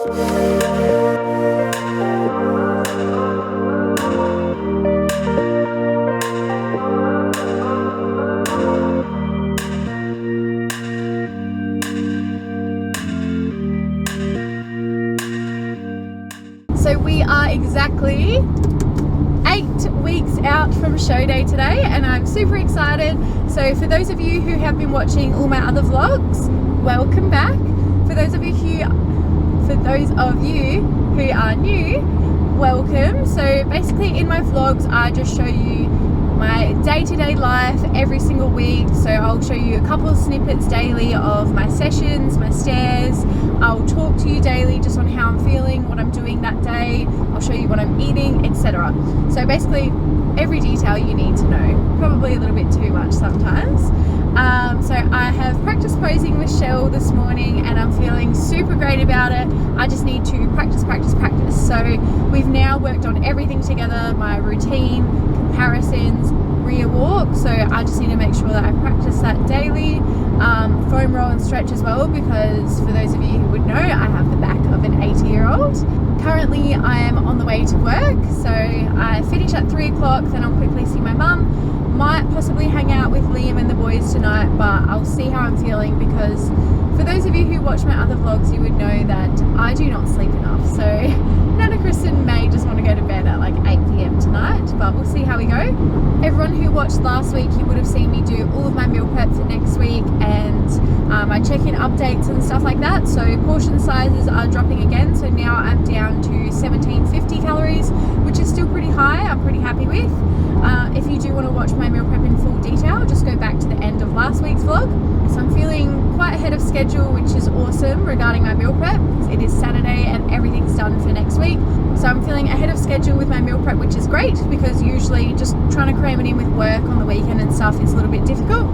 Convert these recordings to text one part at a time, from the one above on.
So we are exactly 8 weeks out from show day today, and I'm super excited. So for those of you who have been watching all my other vlogs, welcome back. For those of you who are new, welcome. So basically in my vlogs I just show you my day-to-day life every single week. So I'll show you a couple of snippets daily of my sessions, my stairs. I'll talk to you daily just on how I'm feeling, what I'm doing that day. I'll show you what I'm eating, etc. So basically every detail you need to know, probably a little bit too much sometimes. So I have practiced posing with Shell this morning and I'm feeling super great about it. I just need to practice. So we've now worked on everything together, my routine, comparisons, rear walk. So I just need to make sure that I practice that daily. Foam roll and stretch as well, because for those of you who would know, I have the back of an 80-year-old. Currently I am on the way to work, so I finish at 3 o'clock, then I'll quickly see my mum. Might possibly hang out with Liam and the boys tonight, but I'll see how I'm feeling, because for those of you who watch my other vlogs, you would know that I do not sleep enough. So Nana Kristen may just want to go to bed at like 8 p.m. tonight, but we'll see how we go. Everyone who watched last week, you would have seen me do all of my meal prep for next week, and my check-in updates and stuff like that. So portion sizes are dropping again, so now I'm down to 1750 calories, which is still pretty high. I'm pretty happy with. If you do want to watch my meal prep in full detail, just go back to the end of last week's vlog. So I'm feeling quite ahead of schedule, which is awesome regarding my meal prep, because it is Saturday and everything's done for next week. So I'm feeling ahead of schedule with my meal prep, which is great, because usually just trying to cram it in with work on the weekend and stuff is a little bit difficult.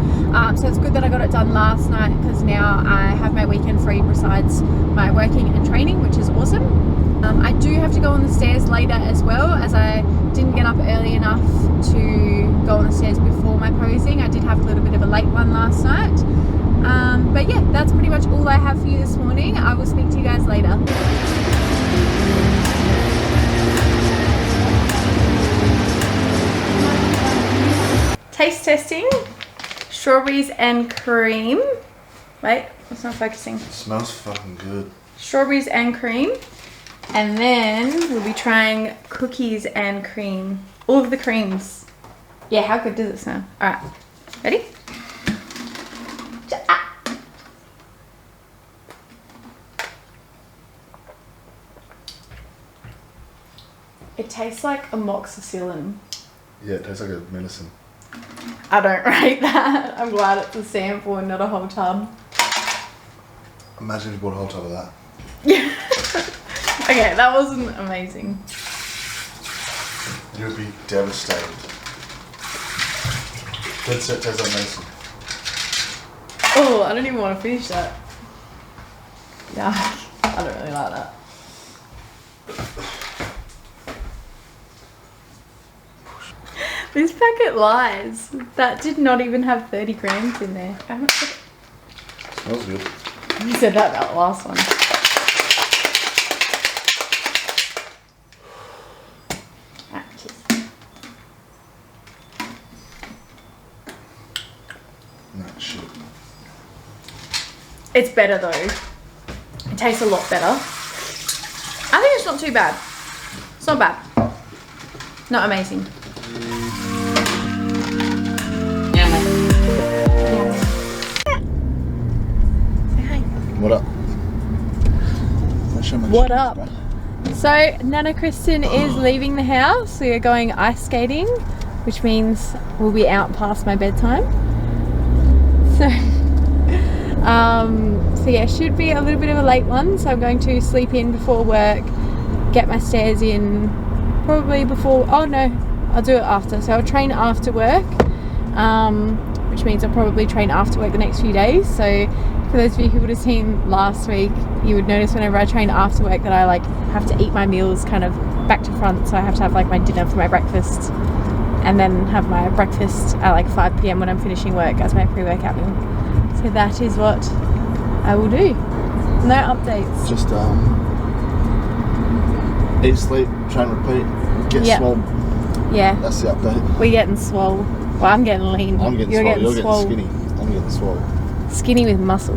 So it's good that I got it done last night, because now I have my weekend free besides my working and training, which is awesome. I do have to go on the stairs later as well, as I didn't get up early enough to go on the stairs before my posing. I did have a little bit of a late one last night. But yeah, that's pretty much all I have for you this morning. I will speak to you guys later. Taste testing, strawberries and cream. Wait, it's not focusing. It smells fucking good. Strawberries and cream. And then we'll be trying cookies and cream. All of the creams. Yeah, how good does it smell? Alright, ready? It tastes like amoxicillin. Yeah, it tastes like a medicine. I don't rate that. I'm glad it's a sample and not a whole tub. Imagine if you bought a whole tub of that. Yeah. Okay, that wasn't amazing. You would be devastated. Good set tastes like medicine. Oh, I don't even want to finish that. Yeah, I don't really like that. This packet lies. That did not even have 30 grams in there. How much? Smells good. You said that about the last one. No, shit. It's better though. It tastes a lot better. I think it's not too bad. It's not bad. Not amazing. What up? What up? So Nana Kristen is leaving the house. We are going ice skating, which means we'll be out past my bedtime. So yeah, should be a little bit of a late one. So I'm going to sleep in before work, get my stairs in probably before, oh no, I'll do it after. So I'll train after work, which means I'll probably train after work the next few days. So for those of you who would have seen last week, you would notice whenever I train after work that I like have to eat my meals kind of back to front. So I have to have like my dinner for my breakfast and then have my breakfast at like 5 p.m. when I'm finishing work as my pre-workout meal. So that is what I will do. No updates. Just Eat, sleep, train, repeat, get Yep. swole. Yeah, That's the update. we're getting swole. Well, I'm getting lean. I'm getting You're swole. getting You're swole. getting skinny. I'm getting swole. Skinny with muscle.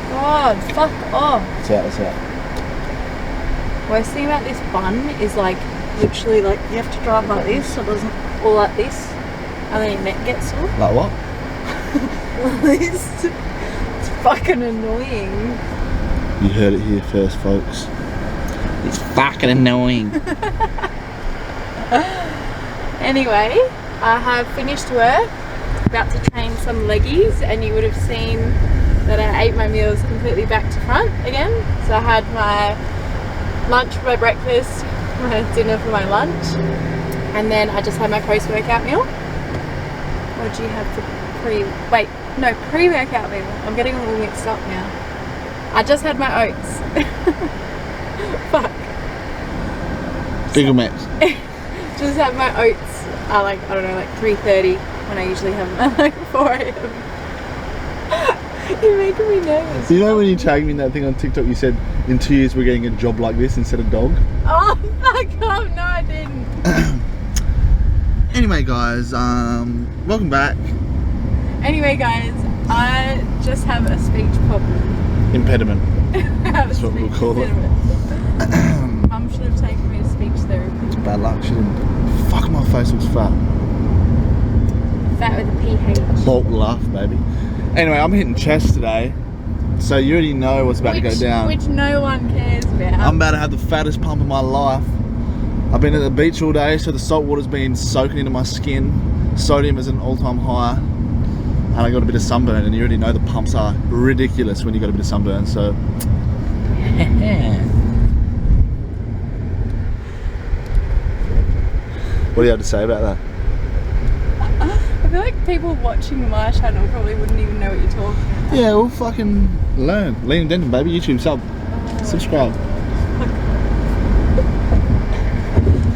God, fuck off. It's out, it's out. Worst thing about this bun is like literally like you have to drive like this so it doesn't, or like this, and then your neck gets sore. Like what? It's fucking annoying. You heard it here first, folks. It's fucking annoying. Anyway, I have finished work, about to train some leggies, and you would have seen that I ate my meals completely back to front again. So I had my lunch for my breakfast, my dinner for my lunch, and then I just had my post-workout meal. What do you have for pre-workout meal? I'm getting all mixed up now. I just had my oats. Fuck. Bigger Macs. Just had my oats at like, I don't know, like 3:30 when I usually have them at like 4 a.m. You're making me nervous. You know when you tagged me in that thing on TikTok, you said in 2 years we're getting a job like this instead of dog? Oh, fuck off. No, I didn't. Anyway, guys, welcome back. Anyway, guys, I just have a speech problem. Impediment. That's what we'll call it. Mum should have taken me to speech therapy. Bad luck, she didn't. Fuck, my face looks fat. Fat with a PH. Bulk laugh, baby. Anyway, I'm hitting chest today, so you already know what's about to go down. Which no one cares about. I'm about to have the fattest pump of my life. I've been at the beach all day, so the salt water's been soaking into my skin. Sodium is an all-time high. And I got a bit of sunburn, and you already know the pumps are ridiculous when you got a bit of sunburn, so... What do you have to say about that? I feel like people watching my channel probably wouldn't even know what you're talking about. Yeah, we'll fucking learn. Lean Denton, baby. YouTube sub. Subscribe.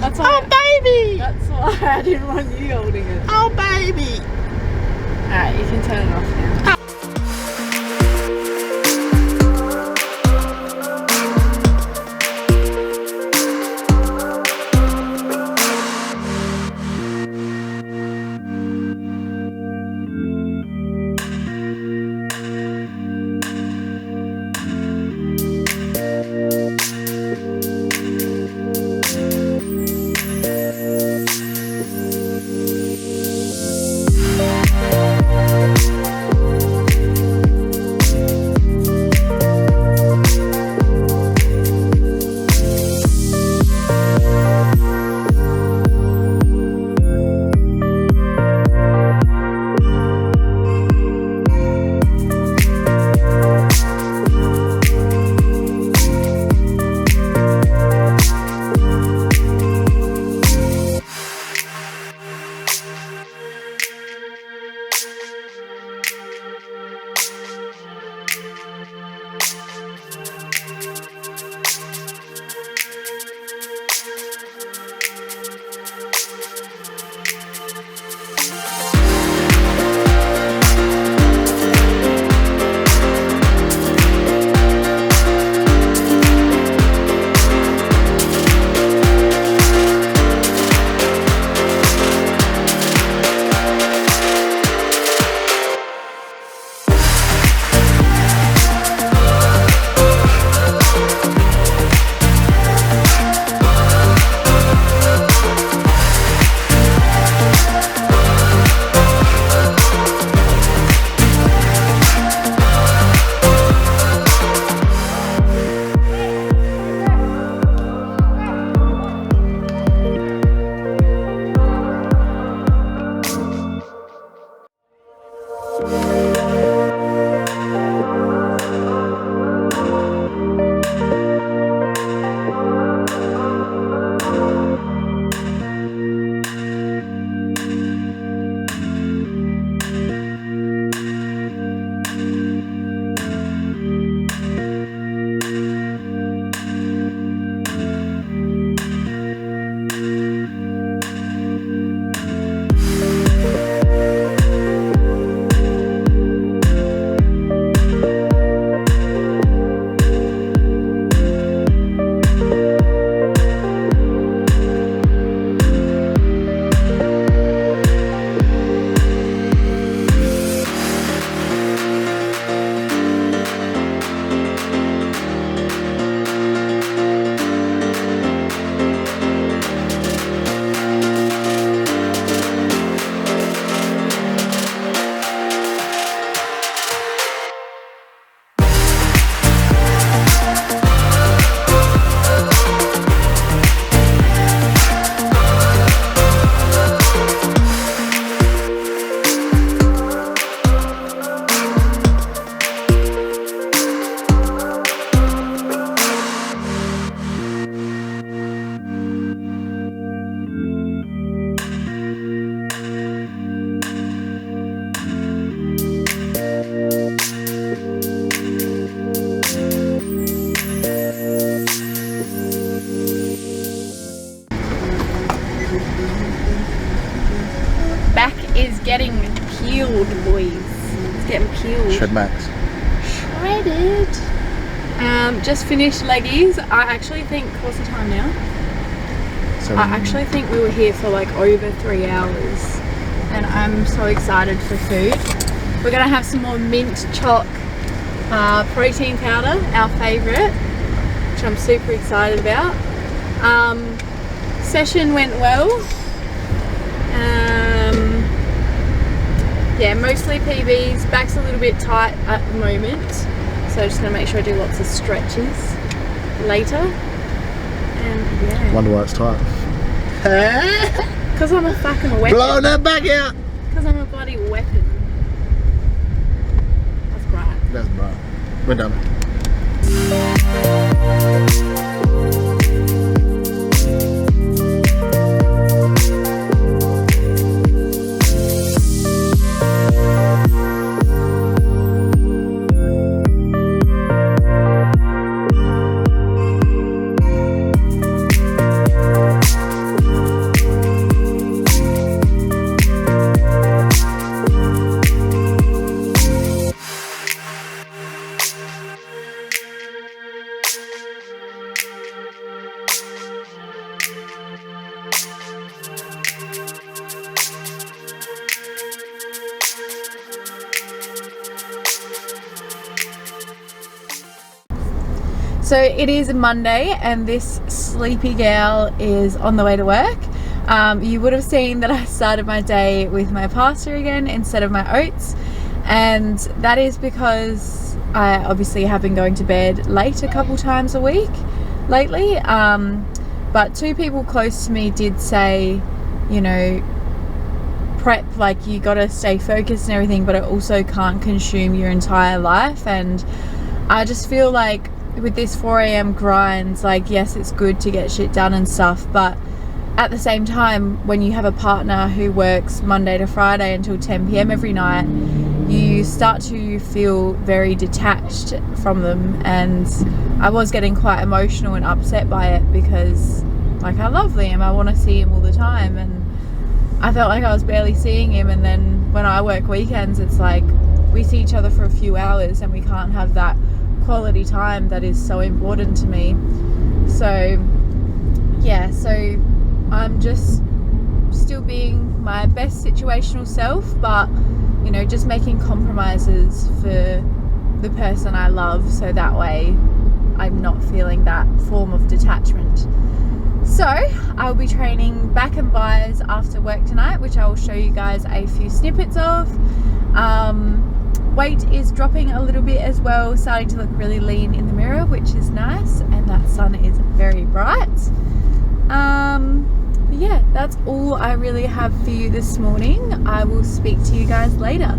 That's why baby! That's why I didn't want you holding it. Oh, baby! Alright, you can turn it off now. healed. Shred max. Shredded. Just finished leggies. I actually think, what's the time now? I actually think we were here for like over 3 hours, and I'm so excited for food. We're gonna have some more mint choc protein powder, our favourite, which I'm super excited about. Session went well. Yeah, mostly PBs. Back's a little bit tight at the moment, so just gonna make sure I do lots of stretches later. And yeah. Wonder why it's tight. Because I'm a fucking weapon. Blow that back out! Because I'm a bloody weapon. That's right. That's right. We're done. So it is Monday and this sleepy gal is on the way to work. You would have seen that I started my day with my pasta again instead of my oats, and that is because I obviously have been going to bed late a couple times a week lately. But 2 people close to me did say, you know, prep, like, you gotta stay focused and everything, but it also can't consume your entire life. And I just feel like with this 4 a.m. grind, like, yes, it's good to get shit done and stuff, but at the same time, when you have a partner who works Monday to Friday until 10 p.m. every night, you start to feel very detached from them. And I was getting quite emotional and upset by it because, like, I love Liam, I want to see him all the time, and I felt like I was barely seeing him. And then when I work weekends, it's like we see each other for a few hours and we can't have that quality time that is so important to me. So yeah, so I'm just still being my best situational self, but, you know, just making compromises for the person I love, so that way I'm not feeling that form of detachment. So I'll be training back and bis after work tonight, which I will show you guys a few snippets of. Weight is dropping a little bit as well, starting to look really lean in the mirror, which is nice, and that sun is very bright. Yeah, that's all I really have for you this morning. I will speak to you guys later.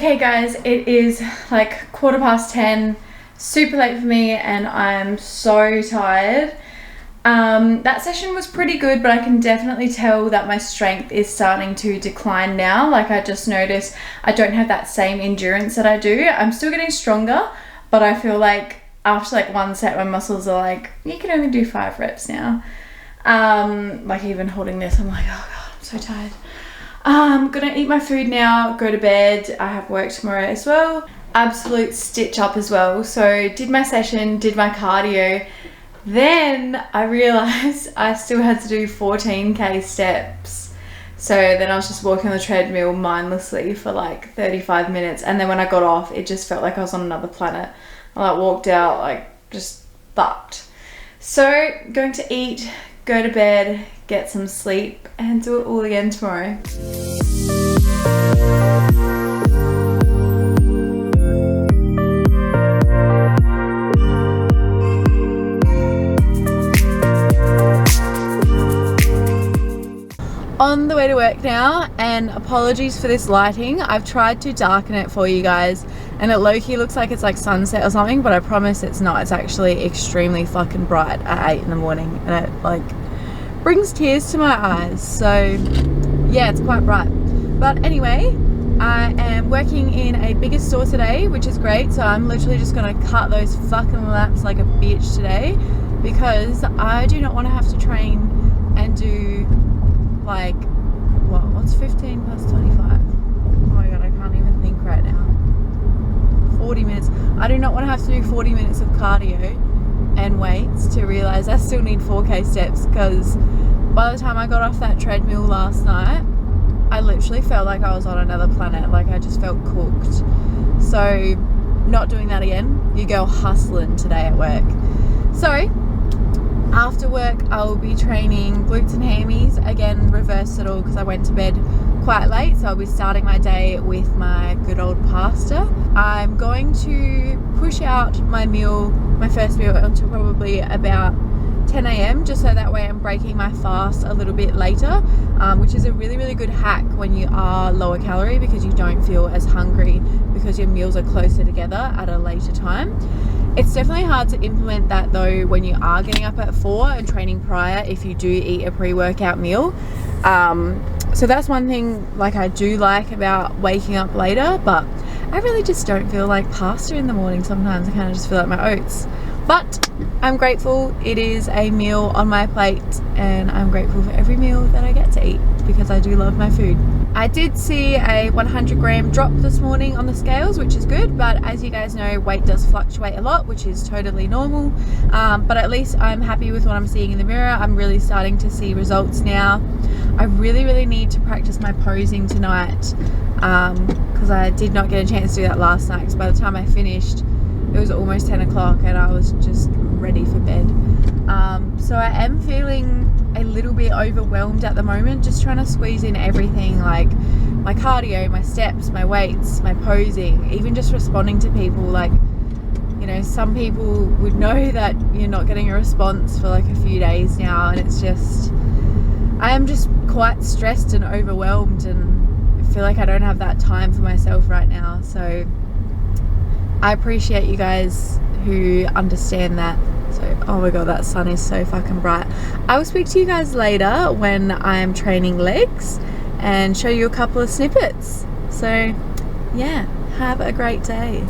Okay guys, it is like 10:15, super late for me and I'm so tired. That session was pretty good, but I can definitely tell that my strength is starting to decline now. Like I just noticed I don't have that same endurance that I do. I'm still getting stronger, but I feel like after like one set my muscles are like, you can only do 5 reps now. Like even holding this I'm like, oh god, I'm so tired. I'm gonna eat my food now, go to bed. I have work tomorrow as well. Absolute stitch up as well. So did my session, did my cardio. Then I realized I still had to do 14k steps. So then I was just walking on the treadmill mindlessly for like 35 minutes. And then when I got off, it just felt like I was on another planet. I like walked out like just fucked. So going to eat, go to bed, get some sleep and do it all again tomorrow. On the way to work now, and apologies for this lighting. I've tried to darken it for you guys and it low-key looks like it's like sunset or something, but I promise it's not. It's actually extremely fucking bright at 8 in the morning and it like brings tears to my eyes. So yeah, it's quite bright. But anyway, I am working in a bigger store today, which is great. So I'm literally just gonna cut those fucking laps like a bitch today because I do not want to have to train and do like, what's 15 plus 25? Oh my god, I can't even think right now. 40 minutes. I do not want to have to do 40 minutes of cardio and weights to realize I still need 4k steps, because by the time I got off that treadmill last night, I literally felt like I was on another planet. Like I just felt cooked. So not doing that again. You go hustling today at work. So after work I will be training glutes and hammies again, reverse it all because I went to bed quite late. So I'll be starting my day with my good old pasta. I'm going to push out my first meal until probably about 10 a.m. just so that way I'm breaking my fast a little bit later, which is a really good hack when you are lower calorie, because you don't feel as hungry because your meals are closer together at a later time. It's definitely hard to implement that though when you are getting up at 4 and training prior if you do eat a pre-workout meal. So that's one thing like I do like about waking up later, but I really just don't feel like pasta in the morning sometimes. I kind of just feel like my oats. But I'm grateful it is a meal on my plate, and I'm grateful for every meal that I get to eat because I do love my food. I did see a 100 gram drop this morning on the scales, which is good, but as you guys know, weight does fluctuate a lot, which is totally normal. But at least I'm happy with what I'm seeing in the mirror. I'm really starting to see results now. I really need to practice my posing tonight because I did not get a chance to do that last night, because by the time I finished it was almost 10 o'clock and I was just ready for bed. So I am feeling a little bit overwhelmed at the moment, just trying to squeeze in everything, like my cardio, my steps, my weights, my posing, even just responding to people. Like, you know, some people would know that you're not getting a response for like a few days now, and it's just, I am just quite stressed and overwhelmed, and I feel like I don't have that time for myself right now. So I appreciate you guys who understand that. So, oh my god, that sun is so fucking bright. I will speak to you guys later when I'm training legs and show you a couple of snippets. So yeah, have a great day.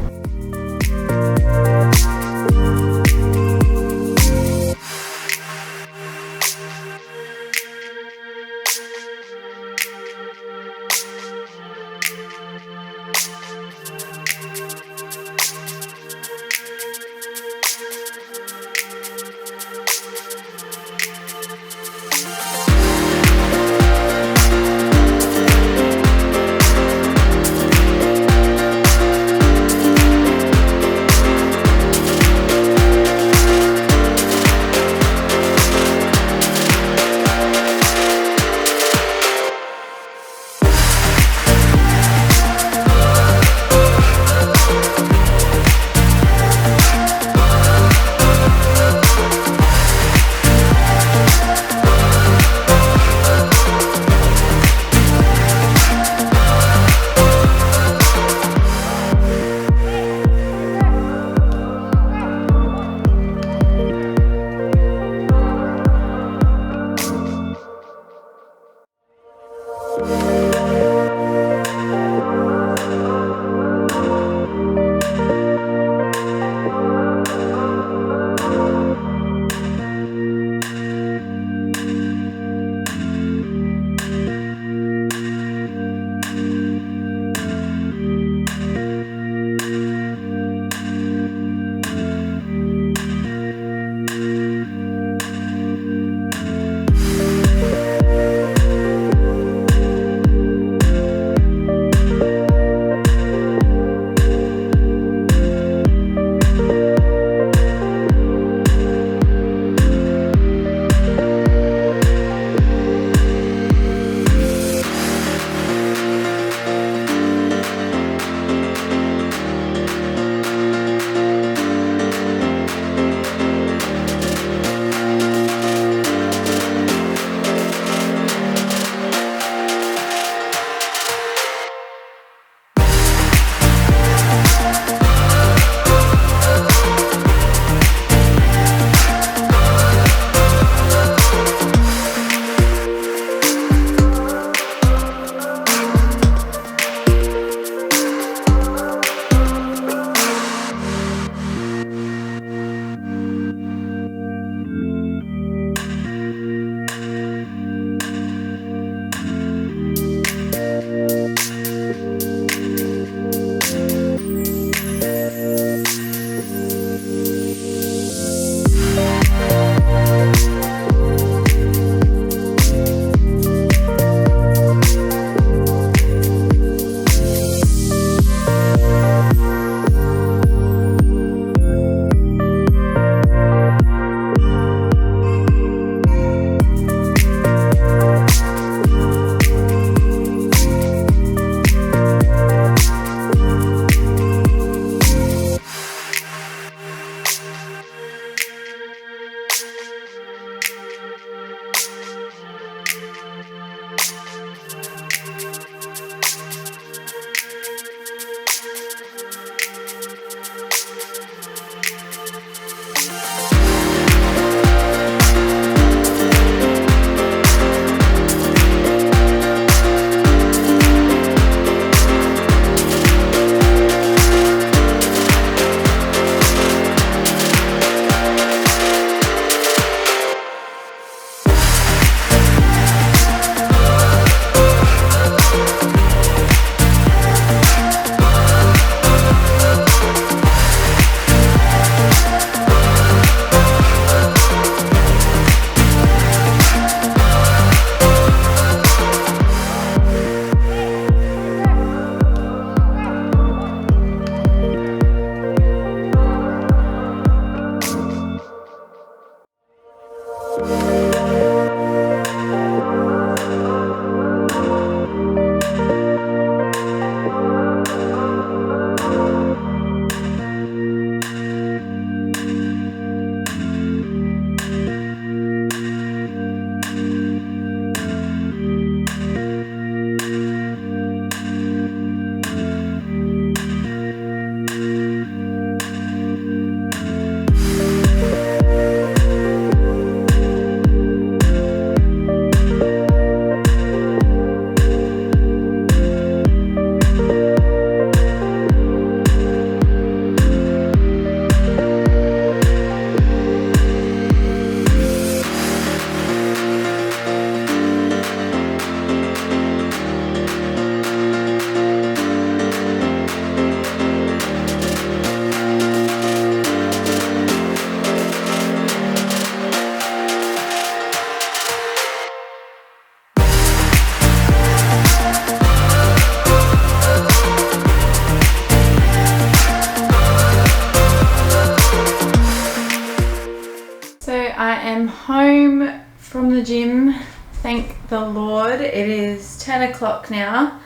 am home from the gym, thank the Lord. It is 10 o'clock now.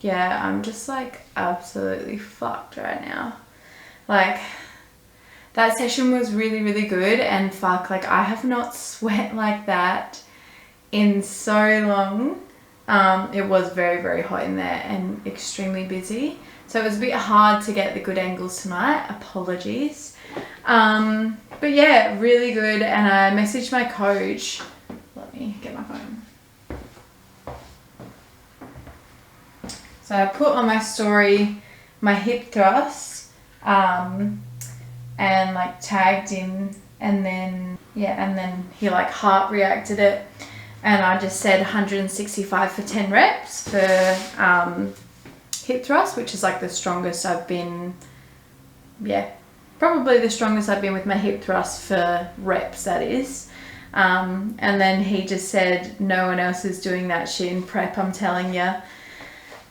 Yeah, I'm just like absolutely fucked right now. Like, that session was really, really good, and fuck, like I have not sweat like that in so long. It was very, very hot in there and extremely busy. So it was a bit hard to get the good angles tonight. Apologies. But yeah, really good. And I messaged my coach. Let me get my phone. So I put on my story my hip thrusts, and like tagged him, and then yeah, and then he like heart reacted it, and I just said 165 for 10 reps for hip thrust, which is like the strongest I've been, yeah, probably the strongest I've been with my hip thrust for reps, that is. And then he just said, no one else is doing that shit in prep, I'm telling you.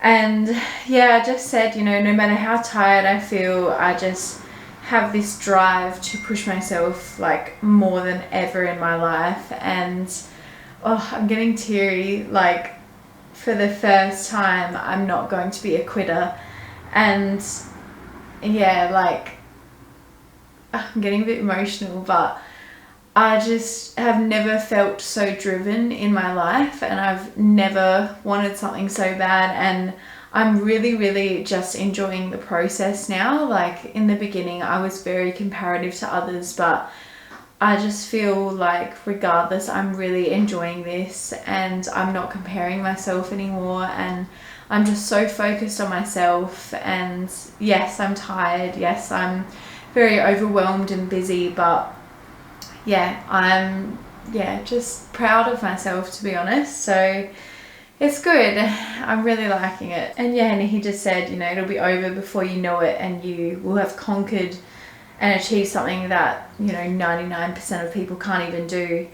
And yeah, I just said, you know, no matter how tired I feel, I just have this drive to push myself like more than ever in my life. And oh, I'm getting teary. Like, for the first time, I'm not going to be a quitter. And yeah, like, I'm getting a bit emotional, but I just have never felt so driven in my life, and I've never wanted something so bad, and I'm really, really just enjoying the process now. Like, in the beginning I was very comparative to others, but I just feel like regardless, I'm really enjoying this, and I'm not comparing myself anymore, and I'm just so focused on myself. And yes, I'm tired, yes, I'm very overwhelmed and busy, but yeah, I'm just proud of myself, to be honest. So it's good. I'm really liking it. And yeah, and he just said, you know, it'll be over before you know it, and you will have conquered and achieved something that, you know, 99% of people can't even do.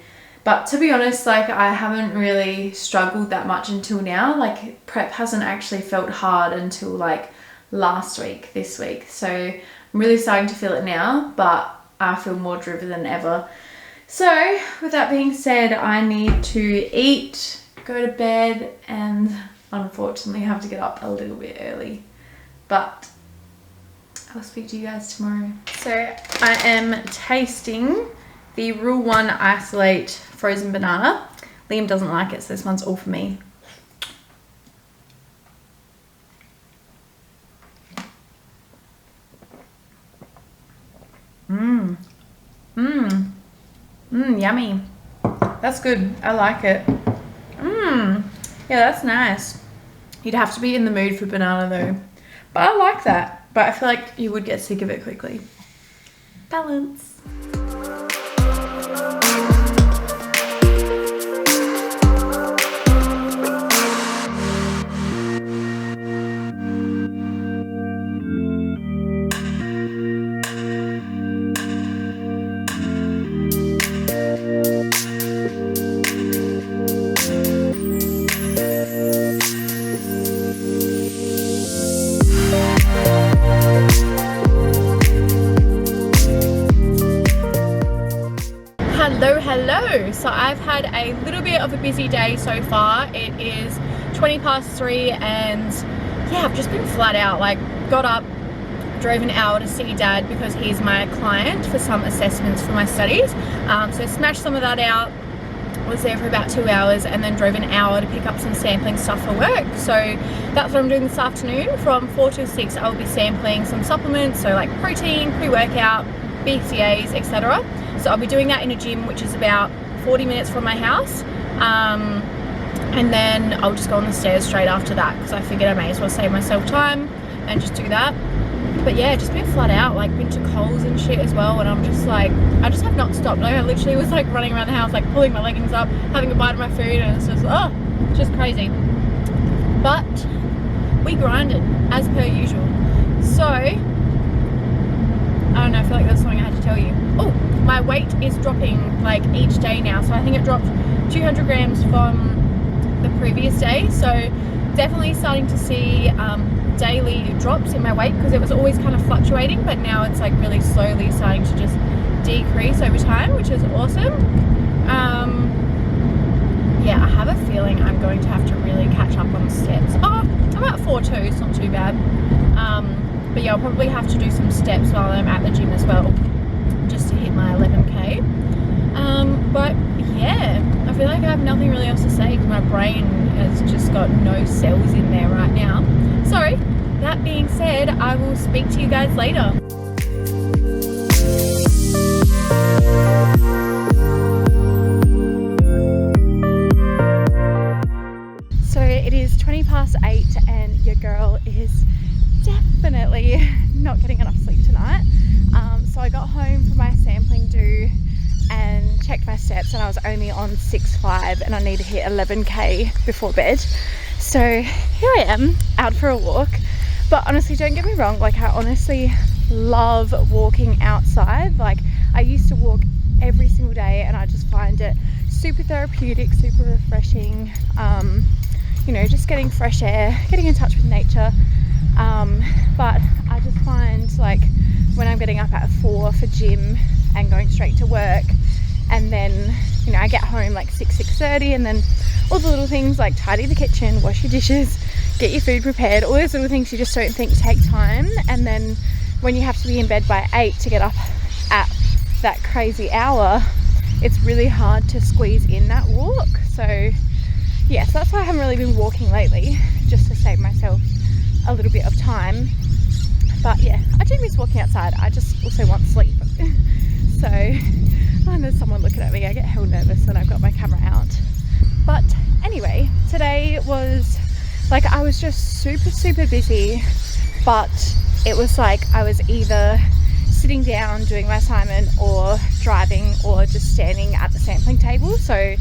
But to be honest, like I haven't really struggled that much until now. Like prep hasn't actually felt hard until like last week, this week. So I'm really starting to feel it now, but I feel more driven than ever. So with that being said, I need to eat, go to bed, and unfortunately have to get up a little bit early. But I'll speak to you guys tomorrow. So I am tasting the Rule 1 Isolate frozen banana. Liam doesn't like it, so this one's all for me. Yummy. That's good. I like it. Yeah, that's nice. You'd have to be in the mood for banana though. But I like that. But I feel like you would get sick of it quickly. Balance. Hello. So I've had a little bit of a busy day so far. It is 3:20 and yeah, I've just been flat out. Like got up, drove an hour to see Dad because he's my client for some assessments for my studies. So smashed some of that out, was there for about 2 hours, and then drove an hour to pick up some sampling stuff for work. So that's what I'm doing this afternoon. From 4 till 6 I'll be sampling some supplements, so like protein, pre-workout, BCAAs, etc. So I'll be doing that in a gym which is about 40 minutes from my house, and then I'll just go on the stairs straight after that because I figured I may as well save myself time and just do that. But yeah, just been flat out, like been to Coles and shit as well, and I'm just like, I just have not stopped. Like I literally was like running around the house, like pulling my leggings up, having a bite of my food, and it's just, oh, just crazy. But we grinded as per usual. So I don't know, I feel like that's something I had to tell you. Oh, my weight is dropping like each day now. So I think it dropped 200 grams from the previous day. So definitely starting to see daily drops in my weight because it was always kind of fluctuating, but now it's like really slowly starting to just decrease over time, which is awesome. Yeah, I have a feeling I'm going to have to really catch up on the steps. Oh, I'm at 4.2, it's not too bad. But yeah, I'll probably have to do some steps while I'm at the gym as well, just to hit my 11k. But yeah, I feel like I have nothing really else to say because my brain has just got no cells in there right now. So that being said, I will speak to you guys later. So it is 8:20 and your girl is definitely not getting enough sleep tonight. So I got home for my sampling do and checked my steps, and I was only on 6.5 and I need to hit 11k before bed. So here I am out for a walk. But honestly, don't get me wrong, like I honestly love walking outside. Like I used to walk every single day and I just find it super therapeutic, super refreshing. You know, just getting fresh air, getting in touch with nature. But I just find like when I'm getting up at 4 for gym and going straight to work, and then you know I get home like 6:30, and then all the little things like tidy the kitchen, wash your dishes, get your food prepared, all those little things you just don't think take time. And then when you have to be in bed by 8 to get up at that crazy hour, it's really hard to squeeze in that walk. So yes, that's why I haven't really been walking lately, just to save myself a little bit of time. But yeah, I do miss walking outside. I just also want sleep. So oh, there's someone looking at me. I get hell nervous when I've got my camera out. But anyway, today was like, I was just super busy, but it was like I was either sitting down doing my assignment or driving or just standing at the sampling table. So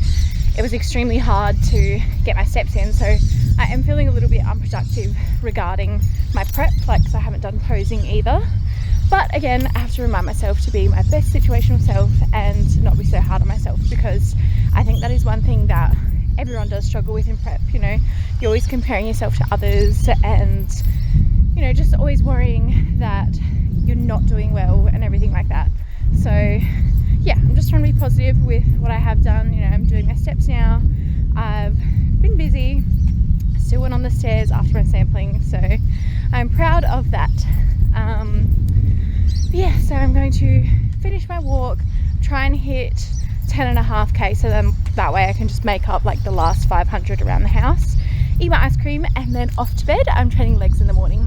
it was extremely hard to get my steps in. So I am feeling a little bit unproductive regarding my prep, like, 'cause I haven't done posing either. But again, I have to remind myself to be my best situational self and not be so hard on myself, because I think that is one thing that everyone does struggle with in prep. You know, you're always comparing yourself to others and, you know, just always worrying that you're not doing well and everything like that. So yeah, I'm just trying to be positive with what I have done. You know, I'm doing my steps now. I've been busy, still went on the stairs after my sampling, so I'm proud of that. Yeah, so I'm going to finish my walk, try and hit 10.5k, so then that way I can just make up like the last 500 around the house, eat my ice cream, and then off to bed. I'm training legs in the morning.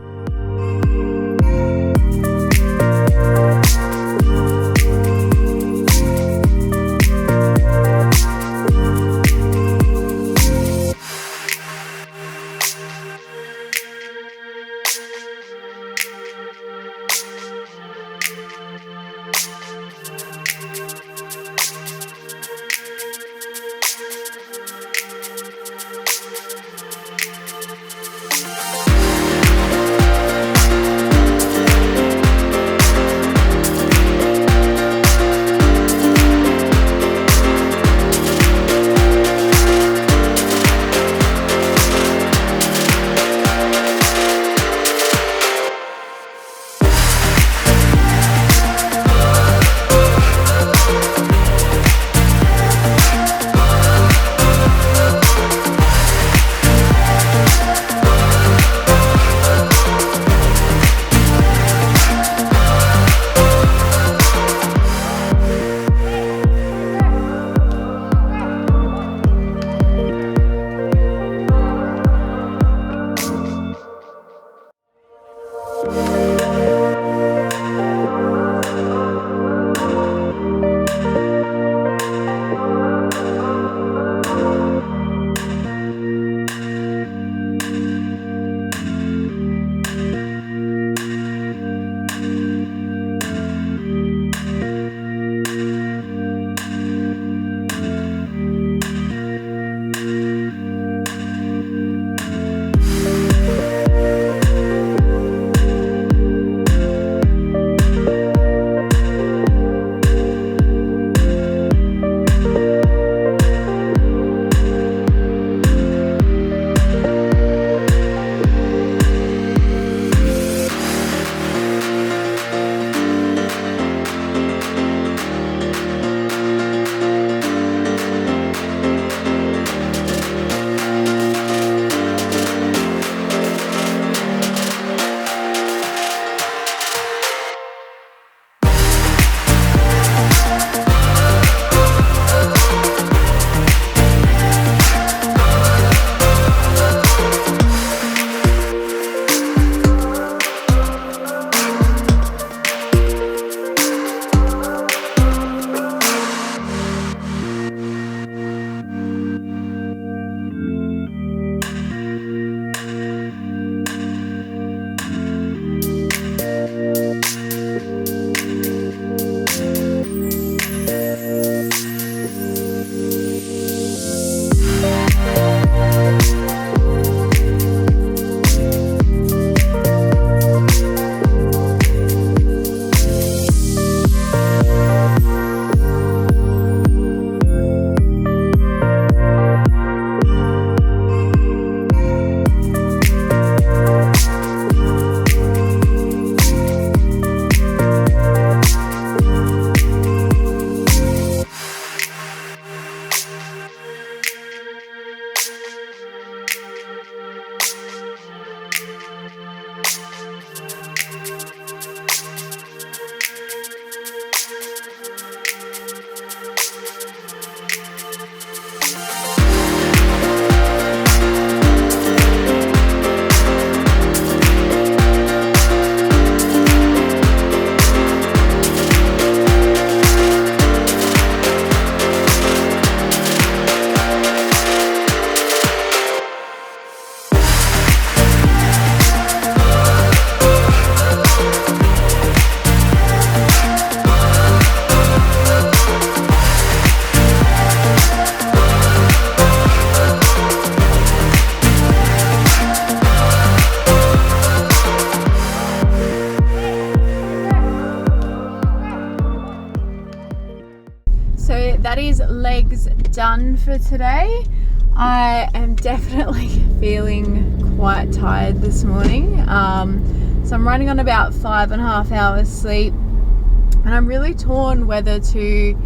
done for today. I am definitely feeling quite tired this morning. So I'm running on about 5.5 hours sleep, and I'm really torn whether to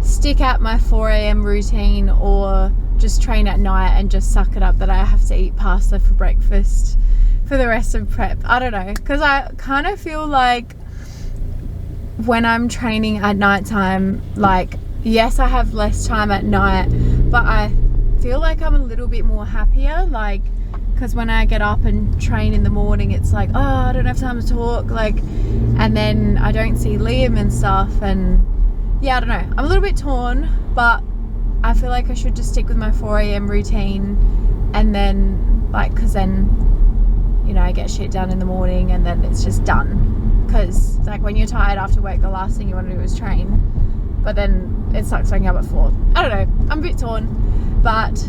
stick at my 4 a.m. routine or just train at night and just suck it up that I have to eat pasta for breakfast for the rest of prep. I don't know, because I kind of feel like when I'm training at nighttime, like, yes, I have less time at night, but I feel like I'm a little bit more happier, like, because when I get up and train in the morning, it's like, oh, I don't have time to talk, like, and then I don't see Liam and stuff, and yeah, I don't know, I'm a little bit torn, but I feel like I should just stick with my 4 a.m. routine, and then, like, because then, you know, I get shit done in the morning, and then it's just done, because, like, when you're tired after work, the last thing you want to do is train, but then it sucks waking up at 4. I don't know, I'm a bit torn, but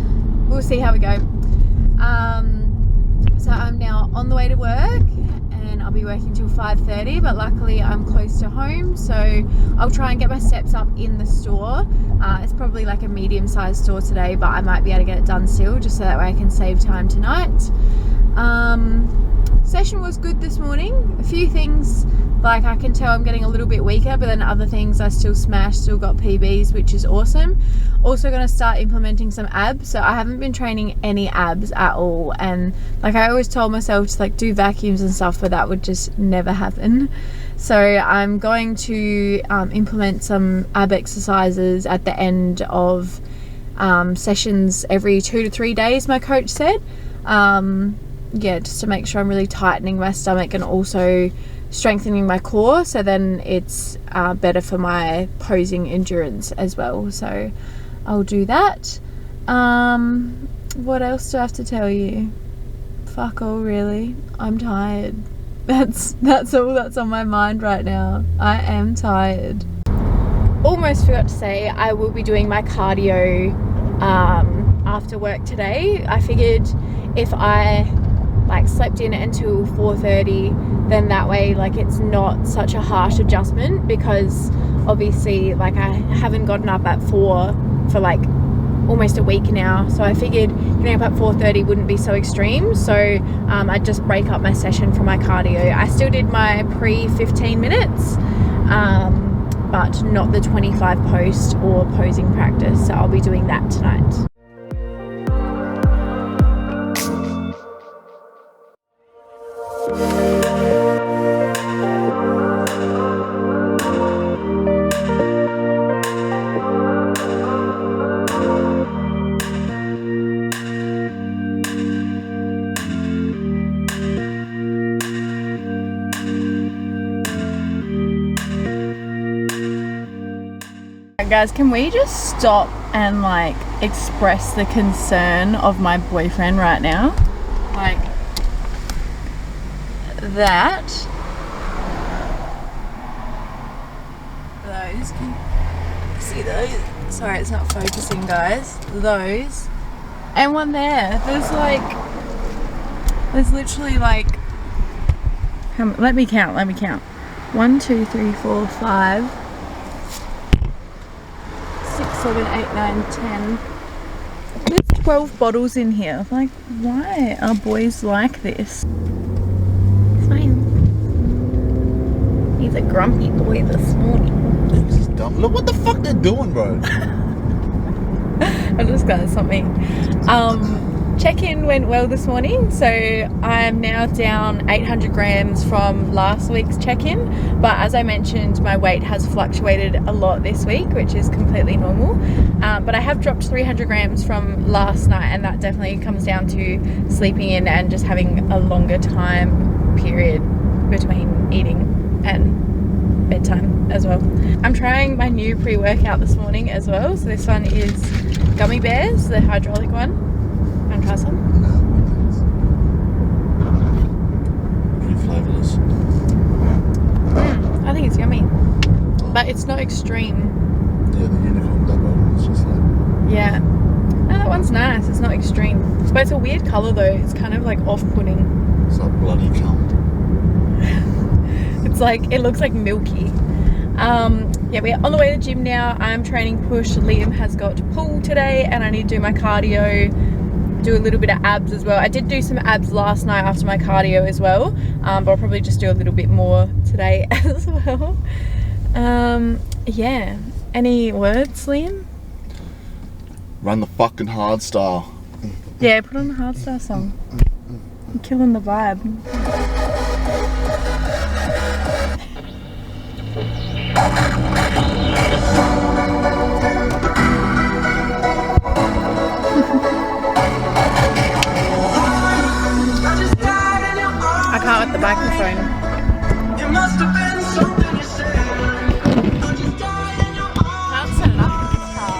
we'll see how we go. So I'm now on the way to work, and I'll be working till 5:30, but luckily I'm close to home, so I'll try and get my steps up in the store. It's probably like a medium-sized store today, but I might be able to get it done still, just so that way I can save time tonight. Session was good this morning. A few things, like, I can tell I'm getting a little bit weaker, but then other things I still smashed, still got PBs, which is awesome. Also going to start implementing some abs. So I haven't been training any abs at all, and like I always told myself to like do vacuums and stuff, but that would just never happen. So I'm going to implement some ab exercises at the end of sessions every 2 to 3 days, my coach said. Yeah, just to make sure I'm really tightening my stomach and also strengthening my core, so then it's better for my posing endurance as well. So I'll do that. What else do I have to tell you? Fuck all, really. I'm tired. That's all that's on my mind right now. I am tired. Almost forgot to say, I will be doing my cardio after work today. I figured if I like slept in until 4:30, then that way, like, it's not such a harsh adjustment, because obviously, like, I haven't gotten up at 4 for like almost a week now, so I figured getting up at 4:30 wouldn't be so extreme. So I'd just break up my session for my cardio. I still did my pre 15 minutes, but not the 25 post or posing practice, so I'll be doing that tonight. Guys, can we just stop and like express the concern of my boyfriend right now? Like that. Those, can you see those? Sorry, it's not focusing, guys. Those. And one there. There's literally like, let me count. 1, 2, 3, 4, 5, 6, 7, 8, 9, 10. There's 12 bottles in here. Like, why are boys like this? Smile. He's a grumpy boy this morning. This is dumb. Look what the fuck they're doing, bro. I just got something. Check-in went well this morning, so I am now down 800 grams from last week's check-in, but as I mentioned, my weight has fluctuated a lot this week, which is completely normal, but I have dropped 300 grams from last night, and that definitely comes down to sleeping in and just having a longer time period between eating and bedtime as well. I'm trying my new pre-workout this morning as well, so this one is gummy bears, the hydraulic one. Want to try some? Pretty flavourless. I think it's yummy, but it's not extreme. Yeah, the unicorn double. It's just like. Yeah. No, that one's nice. It's not extreme. But it's a weird colour though. It's kind of like off-putting. It's like bloody cum. It's like, it looks like milky. yeah, we're on the way to the gym now. I'm training push. Liam has got pull today and I need to do my cardio, do a little bit of abs as well. I did do some abs last night after my cardio as well, but I'll probably just do a little bit more today as well. Yeah, any words, Liam? Run the fucking hard style. Yeah, put on the hardstyle song. I'm killing the vibe. I can't with the microphone. It must have been something you said. Can't set it up in this car.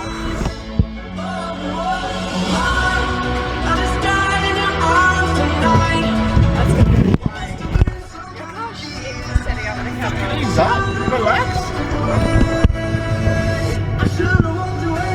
I just died in your arms tonight. That's good. Look how shit for setting up the camera. Ease up, relax. I should have walked away.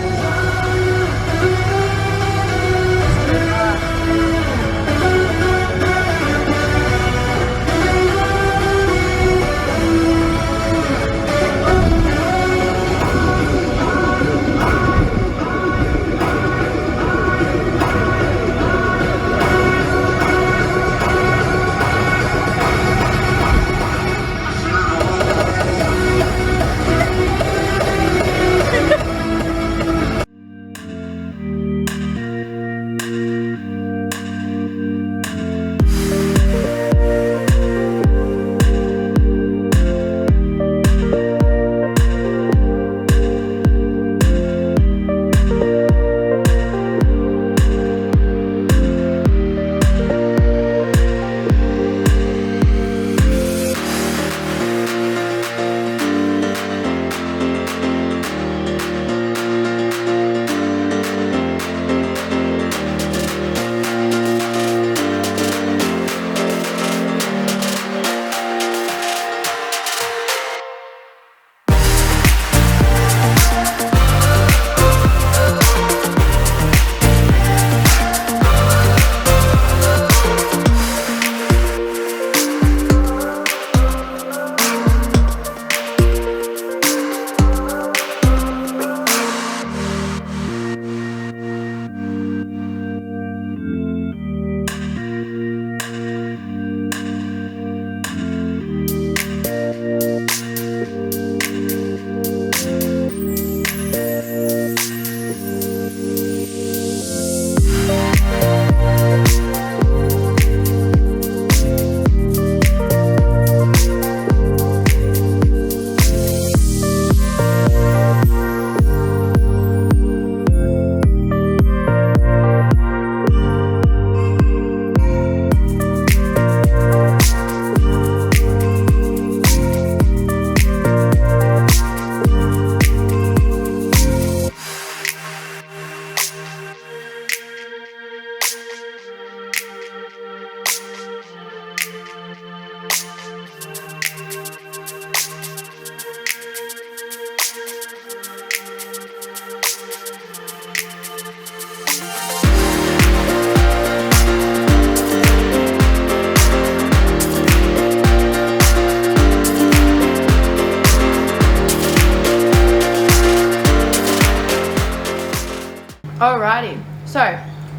Alrighty, so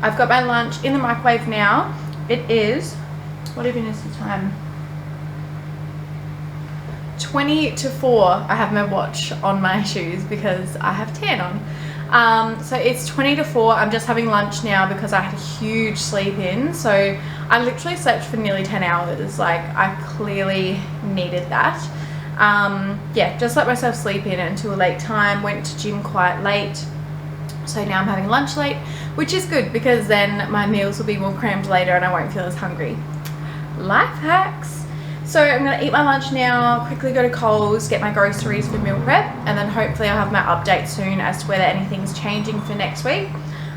I've got my lunch in the microwave now. It is, what even is the time? 20 to 4. I have my watch on my shoes because I have tan on. So it's 20 to 4. I'm just having lunch now because I had a huge sleep in. So I literally slept for nearly 10 hours. Like, I clearly needed that. Yeah, just let myself sleep in until a late time. Went to gym quite late. So now I'm having lunch late, which is good because then my meals will be more crammed later and I won't feel as hungry. Life hacks. So I'm going to eat my lunch now, quickly go to Coles, get my groceries for meal prep, and then hopefully I'll have my update soon as to whether anything's changing for next week.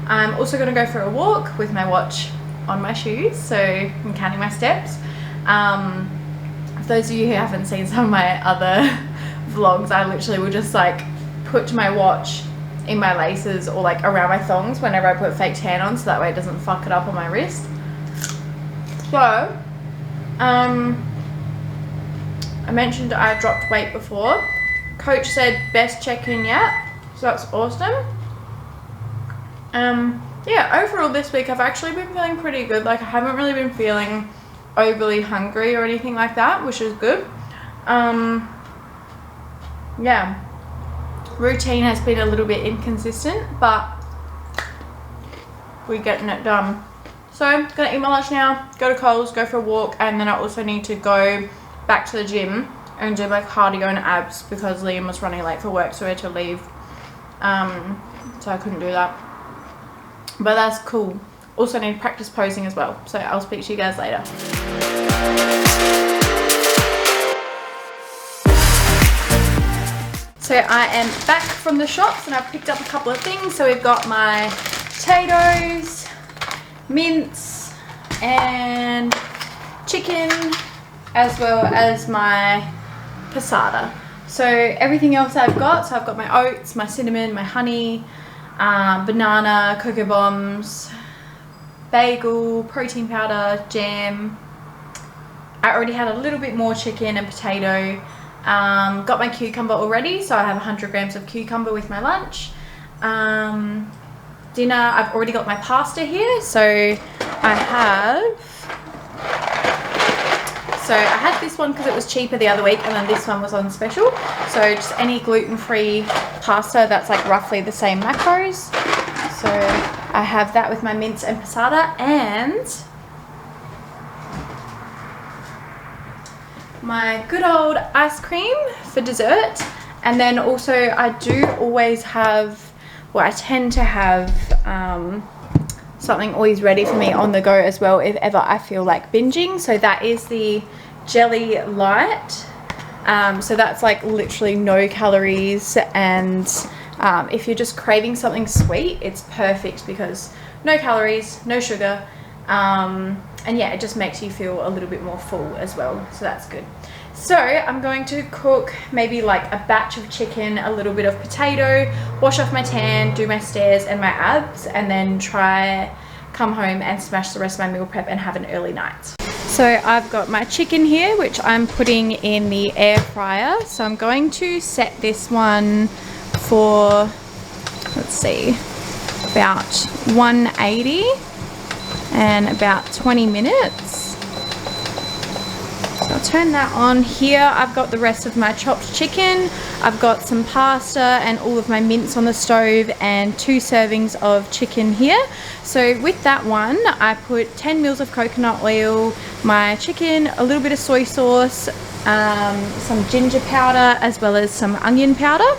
I'm also going to go for a walk with my watch on my shoes, so I'm counting my steps. For those of you who haven't seen some of my other vlogs, I literally will just like put my watch in my laces or like around my thongs whenever I put fake tan on, so that way it doesn't fuck it up on my wrist. So I mentioned I dropped weight before. Coach said best check-in yet, so that's awesome. Yeah, overall this week I've actually been feeling pretty good. Like I haven't really been feeling overly hungry or anything like that, which is good. Yeah, routine has been a little bit inconsistent, but we're getting it done. So I'm gonna eat my lunch now, go to Coles, go for a walk, and then I also need to go back to the gym and do my cardio and abs because Liam was running late for work, so we had to leave. So I couldn't do that. But that's cool. Also need to practice posing as well. So I'll speak to you guys later. So I am back from the shops and I've picked up a couple of things. So we've got my potatoes, mince, and chicken, as well as my passata. So everything else I've got, so I've got my oats, my cinnamon, my honey, banana, cocoa bombs, bagel, protein powder, jam. I already had a little bit more chicken and potato. Got my cucumber already, so I have 100 grams of cucumber with my lunch. Dinner, I've already got my pasta here, so I had this one because it was cheaper the other week, and then this one was on special. So just any gluten-free pasta that's like roughly the same macros. So I have that with my mince and passata, and my good old ice cream for dessert. And then also I do always have, well, I tend to have something always ready for me on the go as well if ever I feel like binging. So that is the Jelly Light. So that's like literally no calories, and if you're just craving something sweet, it's perfect because no calories, no sugar, and yeah, it just makes you feel a little bit more full as well, so that's good. So I'm going to cook maybe like a batch of chicken, a little bit of potato, wash off my tan, do my stairs and my abs, and then come home and smash the rest of my meal prep and have an early night. So I've got my chicken here, which I'm putting in the air fryer. So I'm going to set this one for, let's see, about 180 and about 20 minutes. So I'll turn that on. Here I've got the rest of my chopped chicken. I've got some pasta and all of my mince on the stove and 2 servings of chicken here. So with that one, I put 10 mils of coconut oil, my chicken, a little bit of soy sauce, some ginger powder, as well as some onion powder.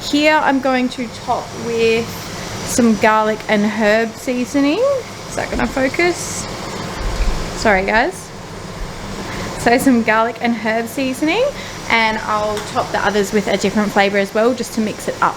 Here I'm going to top with some garlic and herb seasoning. Is that gonna focus? Sorry guys. So some garlic and herb seasoning, and I'll top the others with a different flavor as well, just to mix it up.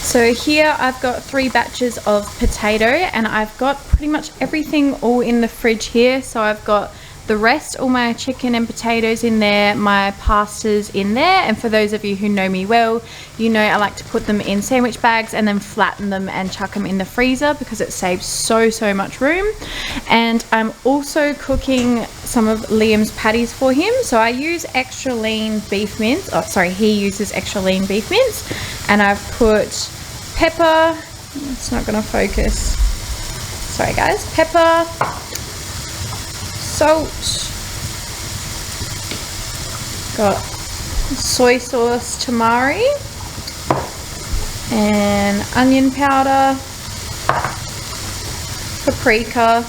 So here I've got 3 batches of potato, and I've got pretty much everything all in the fridge here. So I've got the rest, all my chicken and potatoes in there, my pastas in there, and for those of you who know me well, you know I like to put them in sandwich bags and then flatten them and chuck them in the freezer because it saves so much room. And I'm also cooking some of Liam's patties for him. So I use extra lean beef mince. Oh, sorry, he uses extra lean beef mince, and I've put pepper. It's not gonna focus. Sorry guys. Pepper, salt, got soy sauce, tamari, and onion powder, paprika,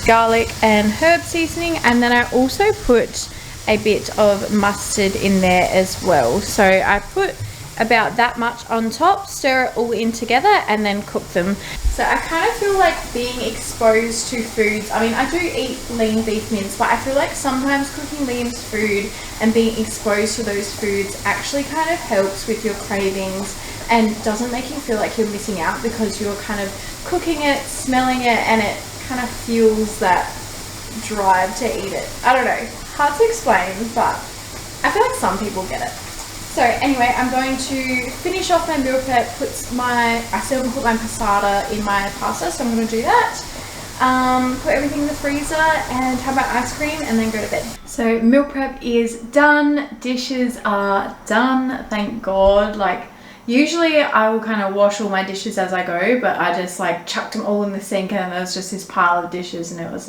garlic and herb seasoning, and then I also put a bit of mustard in there as well. So I put about that much on top, stir it all in together, and then cook them. So I kind of feel like being exposed to foods, I mean I do eat lean beef mince, but I feel like sometimes cooking Liam's food and being exposed to those foods actually kind of helps with your cravings and doesn't make you feel like you're missing out, because you're kind of cooking it, smelling it, and it kind of fuels that drive to eat it. I don't know, hard to explain, but I feel like some people get it. So anyway, I'm going to finish off my meal prep, I still haven't put my passata in my pasta, so I'm going to do that. Put everything in the freezer and have my ice cream and then go to bed. So meal prep is done, dishes are done, thank God. Like usually I will kind of wash all my dishes as I go, but I just like chucked them all in the sink and there was just this pile of dishes and it was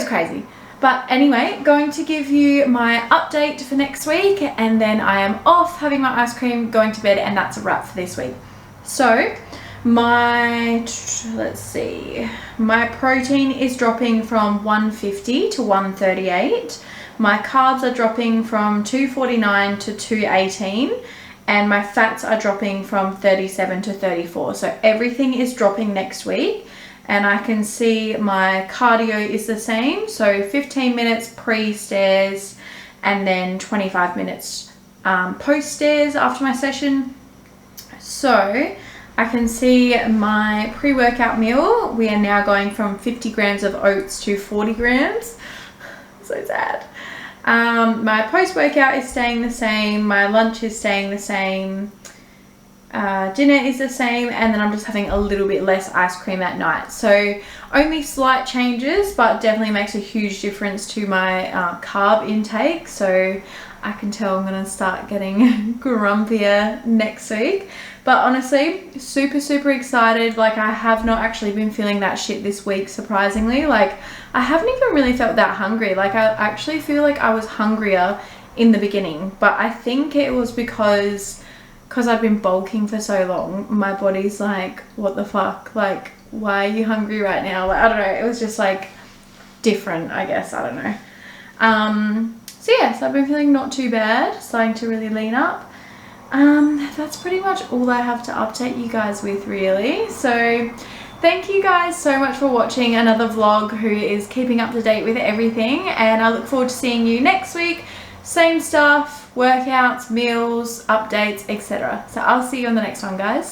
crazy. But anyway, going to give you my update for next week, and then I am off having my ice cream, going to bed, and that's a wrap for this week. So let's see, my protein is dropping from 150 to 138. My carbs are dropping from 249 to 218. And my fats are dropping from 37 to 34. So everything is dropping next week. And I can see my cardio is the same, so 15 minutes pre-stairs and then 25 minutes post-stairs after my session. So I can see my pre-workout meal, we are now going from 50 grams of oats to 40 grams. So sad. My post-workout is staying the same, my lunch is staying the same, dinner is the same, and then I'm just having a little bit less ice cream at night. So only slight changes, but definitely makes a huge difference to my carb intake. So I can tell I'm gonna start getting grumpier next week. But honestly, super excited. Like I have not actually been feeling that shit this week, surprisingly. Like I haven't even really felt that hungry. Like I actually feel like I was hungrier in the beginning, but I think it was because I've been bulking for so long. My body's like, what the fuck? Like, why are you hungry right now? Like, I don't know. It was just like different, I guess. I don't know. So yeah, so I've been feeling not too bad, starting to really lean up. That's pretty much all I have to update you guys with, really. So thank you guys so much for watching another vlog who is keeping up to date with everything, and I look forward to seeing you next week. Same stuff, workouts, meals, updates, etc. So I'll see you on the next one, guys.